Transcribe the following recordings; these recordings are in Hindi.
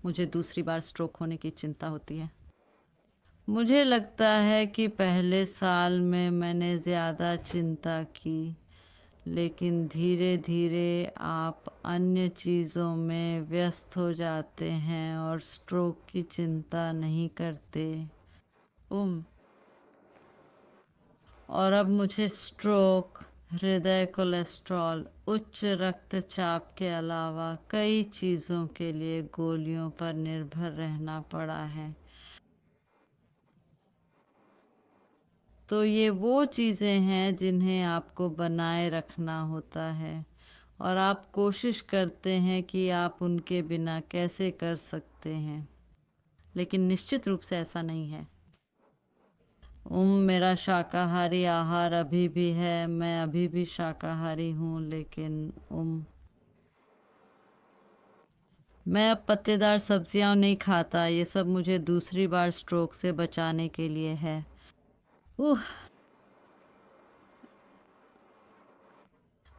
मुझे दूसरी बार स्ट्रोक होने की चिंता होती है। मुझे लगता है कि पहले साल में मैंने ज़्यादा चिंता की, लेकिन धीरे धीरे आप अन्य चीज़ों में व्यस्त हो जाते हैं और स्ट्रोक की चिंता नहीं करते। उम और अब मुझे स्ट्रोक, हृदय कोलेस्ट्रॉल, उच्च रक्तचाप के अलावा कई चीज़ों के लिए गोलियों पर निर्भर रहना पड़ा है। तो ये वो चीज़ें हैं जिन्हें आपको बनाए रखना होता है और आप कोशिश करते हैं कि आप उनके बिना कैसे कर सकते हैं, लेकिन निश्चित रूप से ऐसा नहीं है। मेरा शाकाहारी आहार अभी भी है, मैं अभी भी शाकाहारी हूँ, लेकिन मैं अब पत्तेदार सब्जियां नहीं खाता। ये सब मुझे दूसरी बार स्ट्रोक से बचाने के लिए है। उह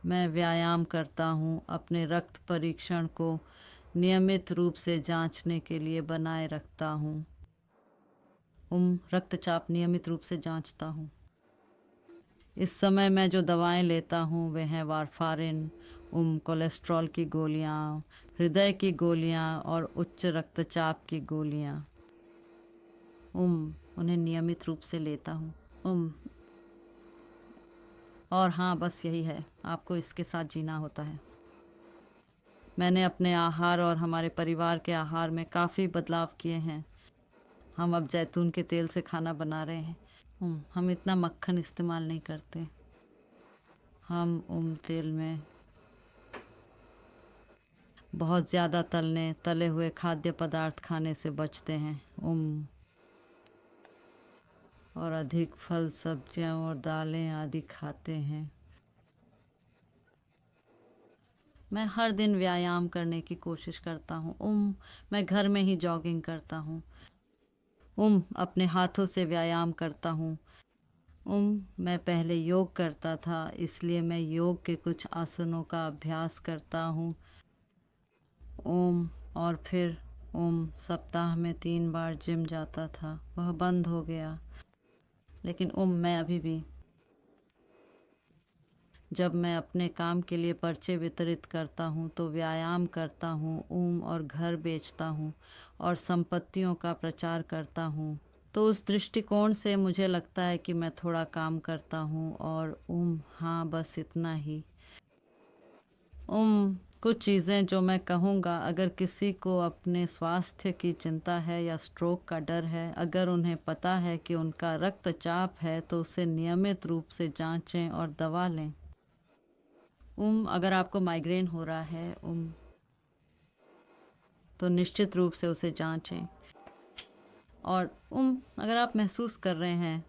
मैं व्यायाम करता हूँ, अपने रक्त परीक्षण को नियमित रूप से जांचने के लिए बनाए रखता हूँ। रक्तचाप नियमित रूप से जांचता हूँ। इस समय मैं जो दवाएं लेता हूँ वे हैं वारफारिन, कोलेस्ट्रॉल की गोलियाँ, हृदय की गोलियाँ और उच्च रक्तचाप की गोलियाँ। उन्हें नियमित रूप से लेता हूँ। और हाँ, बस यही है, आपको इसके साथ जीना होता है। मैंने अपने आहार और हमारे परिवार के आहार में काफ़ी बदलाव किए हैं। हम अब जैतून के तेल से खाना बना रहे हैं। हम इतना मक्खन इस्तेमाल नहीं करते। हम तेल में बहुत ज़्यादा तले हुए खाद्य पदार्थ खाने से बचते हैं। और अधिक फल, सब्जियां और दालें आदि खाते हैं। मैं हर दिन व्यायाम करने की कोशिश करता हूँ। मैं घर में ही जॉगिंग करता हूँ। अपने हाथों से व्यायाम करता हूँ। मैं पहले योग करता था, इसलिए मैं योग के कुछ आसनों का अभ्यास करता हूँ। और फिर सप्ताह में 3 बार जिम जाता था, वह बंद हो गया। लेकिन मैं अभी भी, जब मैं अपने काम के लिए पर्चे वितरित करता हूँ तो व्यायाम करता हूँ, और घर बेचता हूँ और संपत्तियों का प्रचार करता हूँ। तो उस दृष्टिकोण से मुझे लगता है कि मैं थोड़ा काम करता हूँ। और हाँ, बस इतना ही। कुछ चीज़ें जो मैं कहूँगा, अगर किसी को अपने स्वास्थ्य की चिंता है या स्ट्रोक का डर है, अगर उन्हें पता है कि उनका रक्तचाप है, तो उसे नियमित रूप से जांचें और दवा लें। अगर आपको माइग्रेन हो रहा है तो निश्चित रूप से उसे जांचें। और अगर आप महसूस कर रहे हैं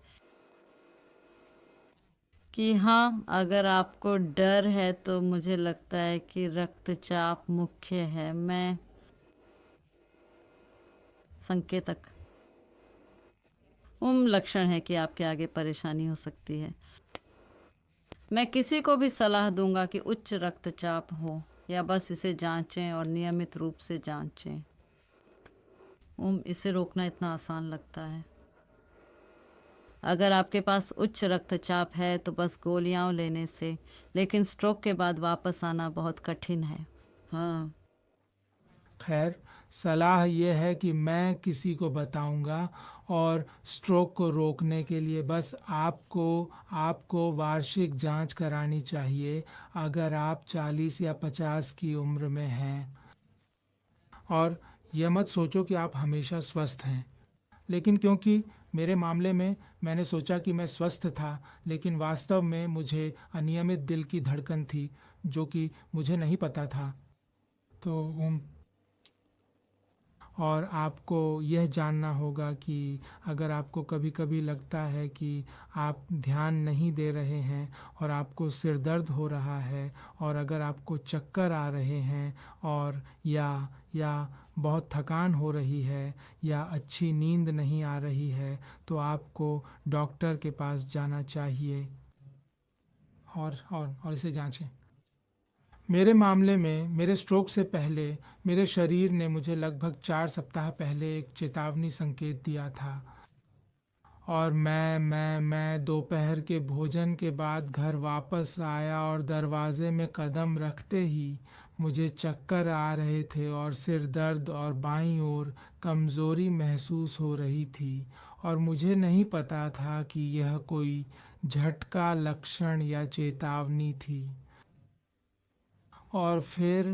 कि हाँ, अगर आपको डर है, तो मुझे लगता है कि रक्तचाप मुख्य है। मैं संकेतक लक्षण है कि आपके आगे परेशानी हो सकती है। मैं किसी को भी सलाह दूंगा कि उच्च रक्तचाप हो या बस इसे जांचें और नियमित रूप से जांचें। इसे रोकना इतना आसान लगता है। अगर आपके पास उच्च रक्तचाप है तो बस गोलियां लेने से, लेकिन स्ट्रोक के बाद वापस आना बहुत कठिन है। हाँ, खैर, सलाह ये है कि मैं किसी को बताऊंगा और स्ट्रोक को रोकने के लिए बस आपको वार्षिक जांच करानी चाहिए अगर आप 40 या 50 की उम्र में हैं। और यह मत सोचो कि आप हमेशा स्वस्थ हैं। लेकिन क्योंकि मेरे मामले में मैंने सोचा कि मैं स्वस्थ था, लेकिन वास्तव में मुझे अनियमित दिल की धड़कन थी जो कि मुझे नहीं पता था। तो और आपको यह जानना होगा कि अगर आपको कभी-कभी लगता है कि आप ध्यान नहीं दे रहे हैं और आपको सिर दर्द हो रहा है, और अगर आपको चक्कर आ रहे हैं, और या बहुत थकान हो रही है या अच्छी नींद नहीं आ रही है, तो आपको डॉक्टर के पास जाना चाहिए और इसे जांचें। मेरे मामले में मेरे स्ट्रोक से पहले मेरे शरीर ने मुझे लगभग 4 सप्ताह पहले एक चेतावनी संकेत दिया था और मैं दोपहर के भोजन के बाद घर वापस आया और दरवाजे में कदम रखते ही मुझे चक्कर आ रहे थे और सिर दर्द और बाईं ओर कमज़ोरी महसूस हो रही थी और मुझे नहीं पता था कि यह कोई झटका लक्षण या चेतावनी थी। और फिर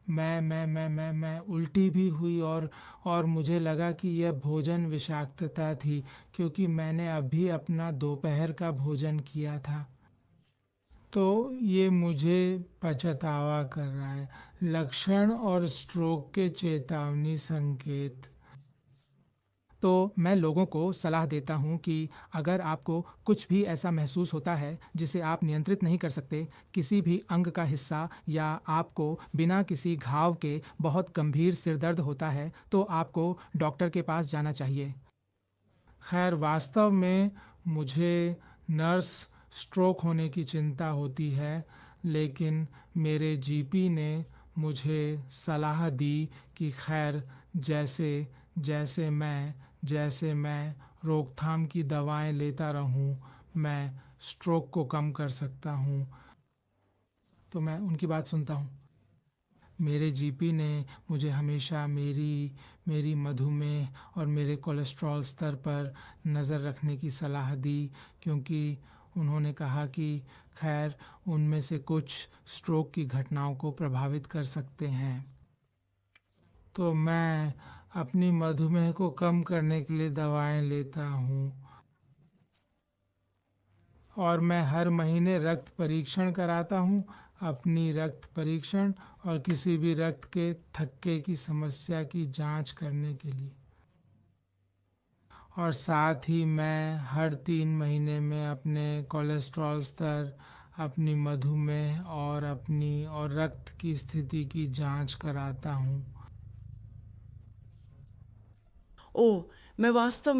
मैं उल्टी भी हुई और मुझे लगा कि यह भोजन विषाक्तता थी क्योंकि मैंने अभी अपना दोपहर का भोजन किया था। तो ये मुझे पछतावा कर रहा है। लक्षण और स्ट्रोक के चेतावनी संकेत। तो मैं लोगों को सलाह देता हूँ कि अगर आपको कुछ भी ऐसा महसूस होता है जिसे आप नियंत्रित नहीं कर सकते, किसी भी अंग का हिस्सा या आपको बिना किसी घाव के बहुत गंभीर सिरदर्द होता है, तो आपको डॉक्टर के पास जाना चाहिए। खैर, वास्तव में मुझे नर्स स्ट्रोक होने की चिंता होती है, लेकिन मेरे जीपी ने मुझे सलाह दी कि खैर जैसे मैं रोकथाम की दवाएं लेता रहूं, मैं स्ट्रोक को कम कर सकता हूं। तो मैं उनकी बात सुनता हूं। मेरे जीपी ने मुझे हमेशा मेरी मधुमेह और मेरे कोलेस्ट्रॉल स्तर पर नज़र रखने की सलाह दी, क्योंकि उन्होंने कहा कि खैर उनमें से कुछ स्ट्रोक की घटनाओं को प्रभावित कर सकते हैं। तो मैं अपनी मधुमेह को कम करने के लिए दवाएं लेता हूँ और मैं हर महीने रक्त परीक्षण कराता हूँ, अपनी रक्त परीक्षण और किसी भी रक्त के थक्के की समस्या की जांच करने के लिए। और साथ ही मैं हर 3 महीने में अपने कोलेस्ट्रॉल स्तर, अपनी मधुमेह और रक्त की स्थिति की जांच कराता हूँ। ओह, मैं वास्तव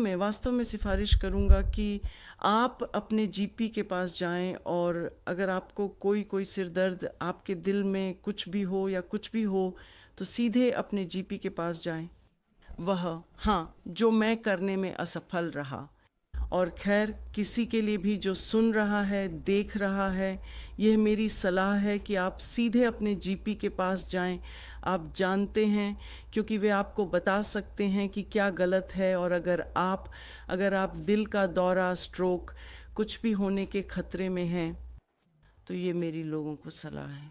में सिफारिश करूँगा कि आप अपने जीपी के पास जाएं, और अगर आपको कोई सिर दर्द, आपके दिल में कुछ भी हो या कुछ भी हो, तो सीधे अपने जीपी के पास जाएं। हाँ, जो मैं करने में असफल रहा। और खैर, किसी के लिए भी जो सुन रहा है, देख रहा है, यह मेरी सलाह है कि आप सीधे अपने जीपी के पास जाएं। आप जानते हैं, क्योंकि वे आपको बता सकते हैं कि क्या गलत है, और अगर आप दिल का दौरा, स्ट्रोक, कुछ भी होने के खतरे में हैं, तो ये मेरी लोगों को सलाह है।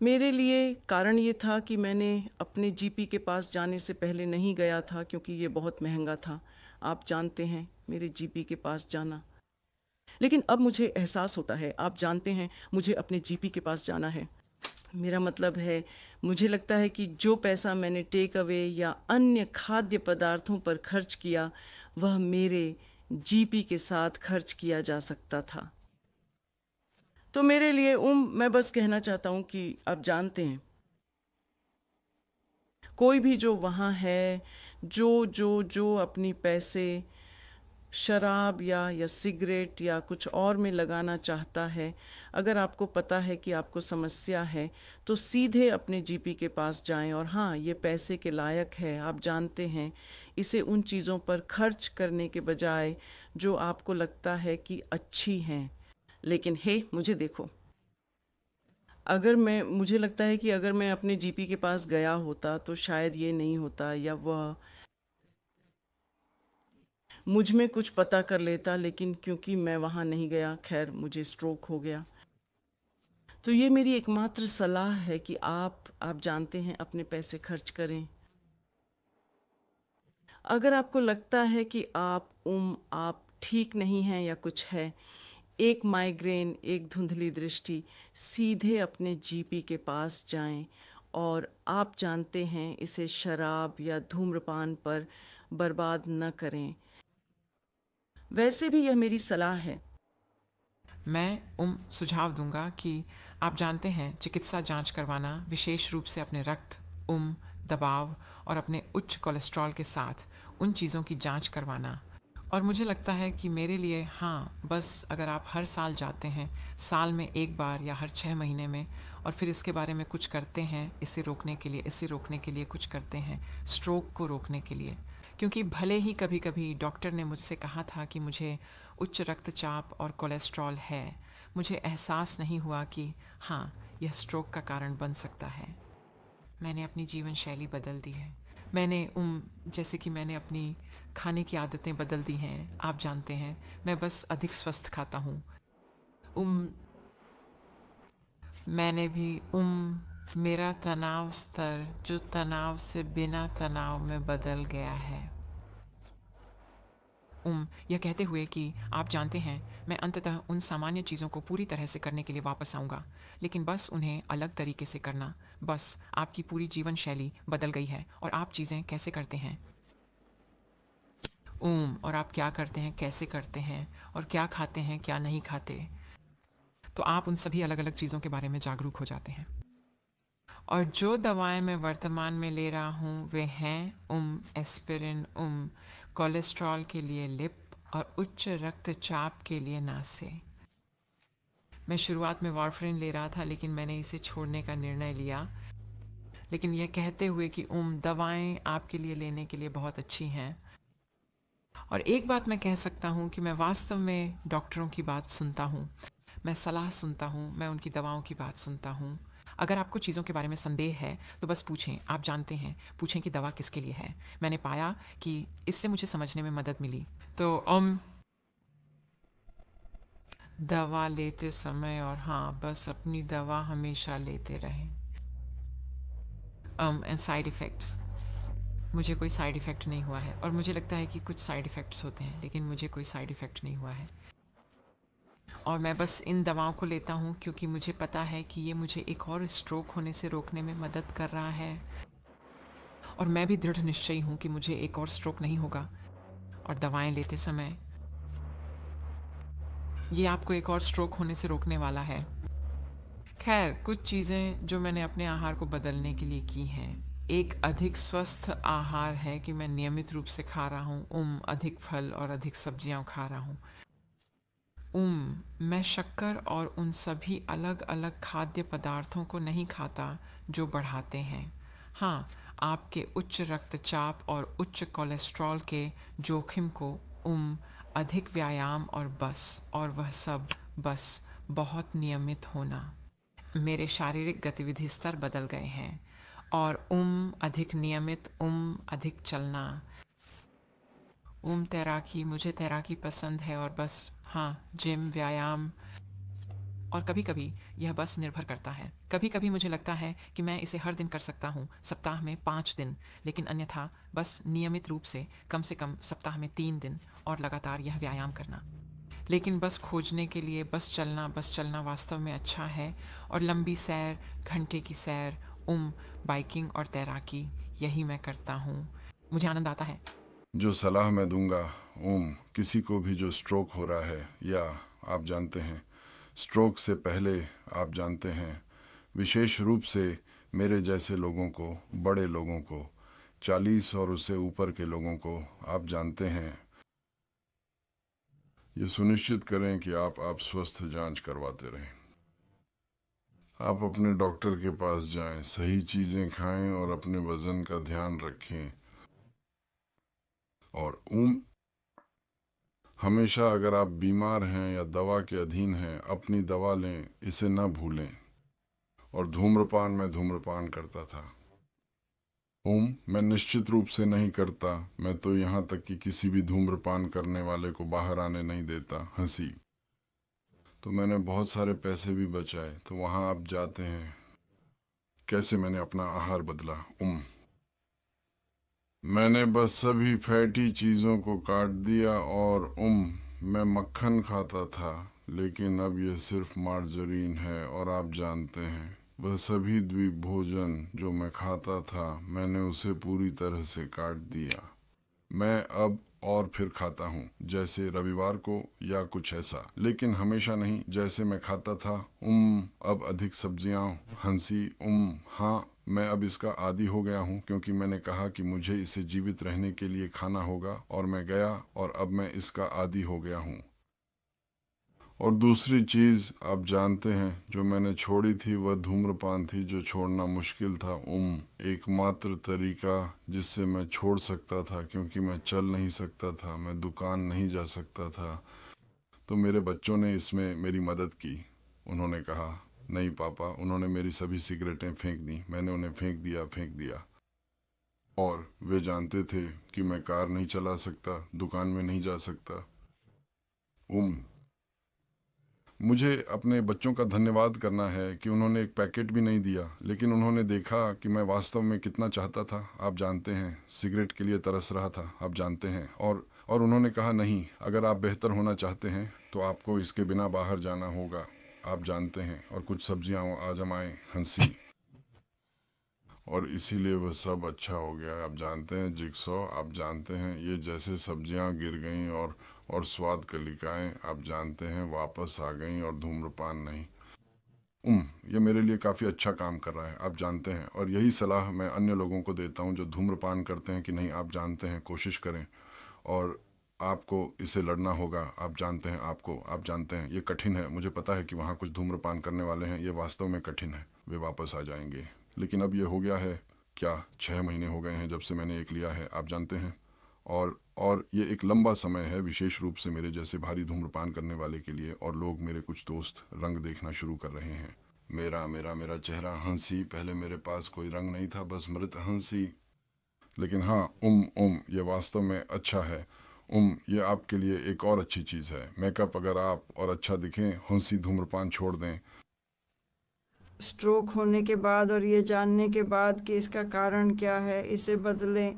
मेरे लिए कारण ये था कि मैंने अपने जीपी के पास जाने से पहले नहीं गया था, क्योंकि ये बहुत महंगा था। आप जानते हैं, मेरे जीपी के पास जाना। लेकिन अब मुझे एहसास होता है, आप जानते हैं, मुझे अपने जीपी के पास जाना है। मेरा मतलब है, मुझे लगता है कि जो पैसा मैंने टेक अवे या अन्य खाद्य पदार्थों पर खर्च किया, वह मेरे जीपी के साथ खर्च किया जा सकता था। तो मेरे लिए मैं बस कहना चाहता हूँ कि आप जानते हैं, कोई भी जो वहाँ है, जो अपनी पैसे शराब या सिगरेट या कुछ और में लगाना चाहता है, अगर आपको पता है कि आपको समस्या है, तो सीधे अपने जीपी के पास जाएं। और हाँ, ये पैसे के लायक है, आप जानते हैं, इसे उन चीज़ों पर खर्च करने के बजाय जो आपको लगता है कि अच्छी हैं। लेकिन हे, मुझे देखो, मुझे लगता है कि अगर मैं अपने जीपी के पास गया होता तो शायद ये नहीं होता, या वह मुझ में कुछ पता कर लेता। लेकिन क्योंकि मैं वहाँ नहीं गया, खैर मुझे स्ट्रोक हो गया। तो ये मेरी एकमात्र सलाह है कि आप जानते हैं, अपने पैसे खर्च करें। अगर आपको लगता है कि आप ठीक नहीं हैं या कुछ है, एक माइग्रेन, एक धुंधली दृष्टि, सीधे अपने जीपी के पास जाएं। और आप जानते हैं, इसे शराब या धूम्रपान पर बर्बाद न करें। वैसे भी यह मेरी सलाह है। मैं सुझाव दूंगा कि आप जानते हैं, चिकित्सा जांच करवाना, विशेष रूप से अपने रक्त, दबाव और अपने उच्च कोलेस्ट्रॉल के साथ उन चीज़ों की जांच करवाना, और मुझे लगता है कि मेरे लिए हाँ, बस अगर आप हर साल जाते हैं, साल में एक बार या हर 6 महीने में, और फिर इसके बारे में कुछ करते हैं, इसे रोकने के लिए कुछ करते हैं, स्ट्रोक को रोकने के लिए। क्योंकि भले ही कभी कभी डॉक्टर ने मुझसे कहा था कि मुझे उच्च रक्तचाप और कोलेस्ट्रॉल है, मुझे एहसास नहीं हुआ कि हाँ, यह स्ट्रोक का कारण बन सकता है। मैंने अपनी जीवन शैली बदल दी है। जैसे कि मैंने अपनी खाने की आदतें बदल दी हैं। आप जानते हैं, मैं बस अधिक स्वस्थ खाता हूँ। मैंने भी मेरा तनाव स्तर जो तनाव से बिना तनाव में बदल गया है। यह कहते हुए कि आप जानते हैं, मैं अंततः उन सामान्य चीज़ों को पूरी तरह से करने के लिए वापस आऊँगा, लेकिन बस उन्हें अलग तरीके से करना। बस आपकी पूरी जीवन शैली बदल गई है और आप चीज़ें कैसे करते हैं, और आप क्या करते हैं, कैसे करते हैं, और क्या खाते हैं, क्या नहीं खाते, तो आप उन सभी अलग अलग चीज़ों के बारे में जागरूक हो जाते हैं। और जो दवाएं मैं वर्तमान में ले रहा हूँ वे हैं एस्पिरिन, कोलेस्ट्रॉल के लिए लिप और उच्च रक्तचाप के लिए नासे। मैं शुरुआत में वारफरिन ले रहा था, लेकिन मैंने इसे छोड़ने का निर्णय लिया, लेकिन यह कहते हुए कि दवाएं आपके लिए लेने के लिए बहुत अच्छी हैं। और एक बात मैं कह सकता हूँ कि मैं वास्तव में डॉक्टरों की बात सुनता हूँ, मैं सलाह सुनता हूँ, मैं उनकी दवाओं की बात सुनता हूँ। अगर आपको चीज़ों के बारे में संदेह है तो बस पूछें। आप जानते हैं, पूछें कि दवा किसके लिए है। मैंने पाया कि इससे मुझे समझने में मदद मिली। तो दवा लेते समय, और हाँ, बस अपनी दवा हमेशा लेते रहें। एंड साइड इफ़ेक्ट्स, मुझे कोई साइड इफ़ेक्ट नहीं हुआ है, और मुझे लगता है कि कुछ साइड इफ़ेक्ट्स होते हैं, लेकिन मुझे कोई साइड इफ़ेक्ट नहीं हुआ है। और मैं बस इन दवाओं को लेता हूँ क्योंकि मुझे पता है कि ये मुझे एक और स्ट्रोक होने से रोकने में मदद कर रहा है, और मैं भी दृढ़ निश्चयी हूँ कि मुझे एक और स्ट्रोक नहीं होगा। और दवाएं लेते समय ये आपको एक और स्ट्रोक होने से रोकने वाला है। खैर, कुछ चीज़ें जो मैंने अपने आहार को बदलने के लिए की हैं, एक अधिक स्वस्थ आहार है कि मैं नियमित रूप से खा रहा हूँ, अधिक फल और अधिक सब्जियाँ खा रहा हूँ। मैं शक्कर और उन सभी अलग अलग खाद्य पदार्थों को नहीं खाता जो बढ़ाते हैं। हाँ, आपके उच्च रक्तचाप और उच्च कोलेस्ट्रॉल के जोखिम को अधिक व्यायाम और वह सब बस बहुत नियमित होना। मेरे शारीरिक गतिविधि स्तर बदल गए हैं, और अधिक नियमित, अधिक चलना, तैराकी, मुझे तैराकी पसंद है, और बस हाँ, जिम, व्यायाम। और कभी कभी यह बस निर्भर करता है। कभी कभी मुझे लगता है कि मैं इसे हर दिन कर सकता हूँ, सप्ताह में 5 दिन, लेकिन अन्यथा बस नियमित रूप से कम सप्ताह में 3 दिन, और लगातार यह व्यायाम करना। लेकिन बस खोजने के लिए बस चलना वास्तव में अच्छा है। और लंबी सैर, घंटे की सैर, बाइकिंग और तैराकी, यही मैं करता हूँ। मुझे आनंद आता है। जो सलाह मैं दूंगा किसी को भी जो स्ट्रोक हो रहा है, या आप जानते हैं स्ट्रोक से पहले, आप जानते हैं विशेष रूप से मेरे जैसे लोगों को, बड़े लोगों को, 40 और उससे ऊपर के लोगों को, आप जानते हैं, ये सुनिश्चित करें कि आप स्वस्थ जांच करवाते रहें। आप अपने डॉक्टर के पास जाएं, सही चीज़ें खाएं और अपने वज़न का ध्यान रखें। और हमेशा अगर आप बीमार हैं या दवा के अधीन हैं, अपनी दवा लें, इसे न भूलें। और धूम्रपान, मैं धूम्रपान करता था। मैं निश्चित रूप से नहीं करता, मैं तो यहाँ तक कि किसी भी धूम्रपान करने वाले को बाहर आने नहीं देता। हंसी। तो मैंने बहुत सारे पैसे भी बचाए। तो वहाँ आप जाते हैं, कैसे मैंने अपना आहार बदला। मैंने बस सभी फैटी चीज़ों को काट दिया, और मैं मक्खन खाता था, लेकिन अब यह सिर्फ मार्जरीन है। और आप जानते हैं, वह सभी द्वीप भोजन जो मैं खाता था, मैंने उसे पूरी तरह से काट दिया। मैं अब और फिर खाता हूँ, जैसे रविवार को या कुछ ऐसा, लेकिन हमेशा नहीं जैसे मैं खाता था। अब अधिक सब्जियाँ। हंसी। हाँ, मैं अब इसका आदी हो गया हूँ, क्योंकि मैंने कहा कि मुझे इसे जीवित रहने के लिए खाना होगा, और मैं गया और अब मैं इसका आदी हो गया हूँ। और दूसरी चीज़ आप जानते हैं जो मैंने छोड़ी थी वह धूम्रपान थी, जो छोड़ना मुश्किल था। एकमात्र तरीका जिससे मैं छोड़ सकता था, क्योंकि मैं चल नहीं सकता था, मैं दुकान नहीं जा सकता था। तो मेरे बच्चों ने इसमें मेरी मदद की। उन्होंने कहा नहीं पापा, उन्होंने मेरी सभी सिगरेटें फेंक दी। मैंने उन्हें फेंक दिया। और वे जानते थे कि मैं कार नहीं चला सकता, दुकान में नहीं जा सकता। मुझे अपने बच्चों का धन्यवाद करना है कि उन्होंने एक पैकेट भी नहीं दिया, लेकिन उन्होंने देखा कि मैं वास्तव में कितना चाहता था। आप जानते हैं, सिगरेट के लिए तरस रहा था, आप जानते हैं। और उन्होंने कहा नहीं, अगर आप बेहतर होना चाहते हैं तो आपको इसके बिना बाहर जाना होगा, आप जानते हैं। और कुछ सब्जियां आजमाएं, हंसी। और इसीलिए वह सब अच्छा हो गया। आप जानते हैं जिक्सॉ, आप जानते हैं, ये जैसे सब्जियां गिर गईं और स्वाद कलिकाएं, आप जानते हैं, वापस आ गईं, और धूम्रपान नहीं। ये मेरे लिए काफ़ी अच्छा काम कर रहा है, आप जानते हैं। और यही सलाह मैं अन्य लोगों को देता हूँ जो धूम्रपान करते हैं कि नहीं, आप जानते हैं, कोशिश करें, और आपको इसे लड़ना होगा। आप जानते हैं, आप जानते हैं ये कठिन है। मुझे पता है कि वहाँ कुछ धूम्रपान करने वाले हैं, ये वास्तव में कठिन है। वे वापस आ जाएंगे। लेकिन अब ये हो गया है, क्या 6 महीने हो गए हैं जब से मैंने एक लिया है, आप जानते हैं। और ये एक लंबा समय है, विशेष रूप से मेरे जैसे भारी धूम्रपान करने वाले के लिए। और लोग, मेरे कुछ दोस्त रंग देखना शुरू कर रहे हैं। मेरा चेहरा हंसी। पहले मेरे पास कोई रंग नहीं था, बस मृत हंसी। लेकिन हाँ, ये वास्तव में अच्छा है। ये आपके लिए एक और अच्छी चीज़ है। मेकअप अगर आप और अच्छा दिखें, हंसी, धूम्रपान छोड़ दें। स्ट्रोक होने के बाद और ये जानने के बाद कि इसका कारण क्या है, इसे बदलें।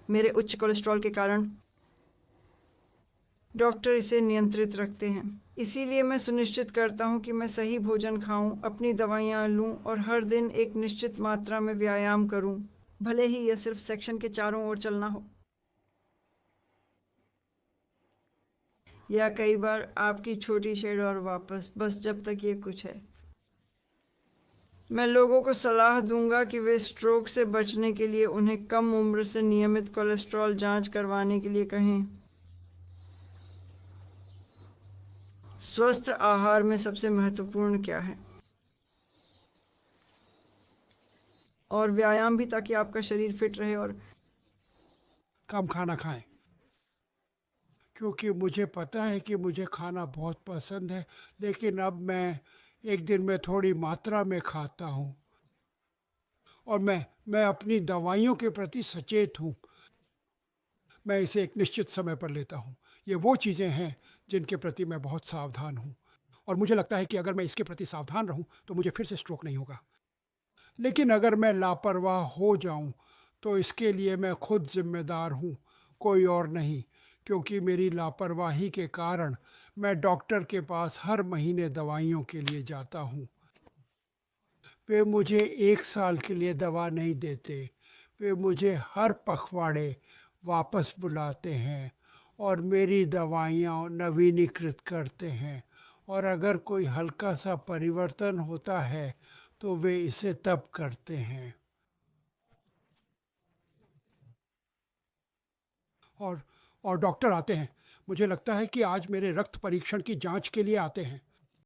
मेरे उच्च कोलेस्ट्रॉल के कारण डॉक्टर इसे नियंत्रित रखते हैं, इसीलिए मैं सुनिश्चित करता हूँ कि मैं सही भोजन खाऊं, अपनी दवाइयाँ लूं और हर दिन एक निश्चित मात्रा में व्यायाम करूं, भले ही यह सिर्फ सेक्शन के चारों ओर चलना हो, या कई बार आपकी छोटी शेड और वापस, बस जब तक ये कुछ है। मैं लोगों को सलाह दूंगा कि वे स्ट्रोक से बचने के लिए उन्हें कम उम्र से नियमित कोलेस्ट्रॉल जांच करवाने के लिए कहें। स्वस्थ आहार में सबसे महत्वपूर्ण क्या है? और व्यायाम भी, ताकि आपका शरीर फिट रहे। और कम खाना खाएं, क्योंकि मुझे पता है कि मुझे खाना बहुत पसंद है, लेकिन अब मैं एक दिन में थोड़ी मात्रा में खाता हूँ। और मैं अपनी दवाइयों के प्रति सचेत हूँ। मैं इसे एक निश्चित समय पर लेता हूँ। ये वो चीज़ें हैं जिनके प्रति मैं बहुत सावधान हूँ, और मुझे लगता है कि अगर मैं इसके प्रति सावधान रहूँ तो मुझे फिर से स्ट्रोक नहीं होगा। लेकिन अगर मैं लापरवाह हो जाऊँ तो इसके लिए मैं खुद जिम्मेदार हूँ, कोई और नहीं, क्योंकि मेरी लापरवाही के कारण मैं डॉक्टर के पास हर महीने दवाइयों के लिए जाता हूँ। वे मुझे 1 साल के लिए दवा नहीं देते, वे मुझे हर पखवाड़े वापस बुलाते हैं और मेरी दवाइयाँ नवीनीकृत करते हैं। और अगर कोई हल्का सा परिवर्तन होता है तो वे इसे तब करते हैं। और डॉक्टर आते हैं। मुझे लगता है कि आज मेरे रक्त परीक्षण की जांच के लिए आते हैं।